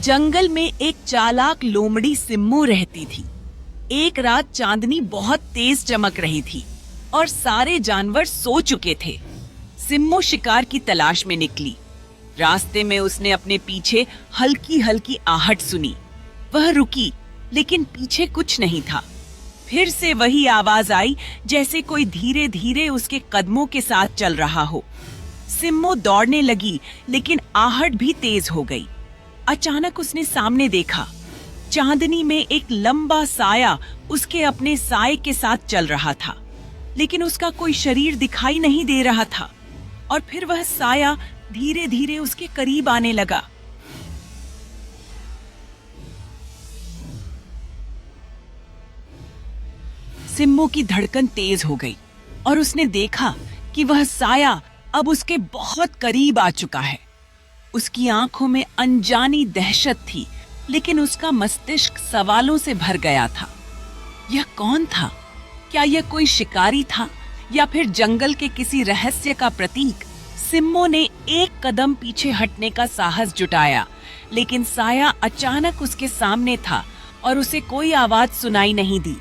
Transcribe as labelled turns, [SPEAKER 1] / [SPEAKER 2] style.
[SPEAKER 1] जंगल में एक चालाक लोमड़ी सिम्मो रहती थी। एक रात चांदनी बहुत तेज चमक रही थी और सारे जानवर सो चुके थे। सिम्मो शिकार की तलाश में निकली। रास्ते में उसने अपने पीछे हल्की हल्की आहट सुनी। वह रुकी, लेकिन पीछे कुछ नहीं था। फिर से वही आवाज आई, जैसे कोई धीरे धीरे उसके कदमों के साथ चल रहा हो। सिम्मो दौड़ने लगी, लेकिन आहट भी तेज हो गई। अचानक उसने सामने देखा। चांदनी में एक लंबा साया उसके अपने साए के साथ चल रहा था, लेकिन उसका कोई शरीर दिखाई नहीं दे रहा था। और फिर वह साया धीरे धीरे उसके करीब आने लगा। सिम्मो की धड़कन तेज हो गई और उसने देखा कि वह साया अब उसके बहुत करीब आ चुका है। उसकी आंखों में अनजानी दहशत थी, लेकिन उसका मस्तिष्क सवालों से भर गया था। यह कौन था? क्या यह कोई शिकारी था या फिर जंगल के किसी रहस्य का प्रतीक? सिम्मो ने एक कदम पीछे हटने का साहस जुटाया, लेकिन साया अचानक उसके सामने था और उसे कोई आवाज सुनाई नहीं दी।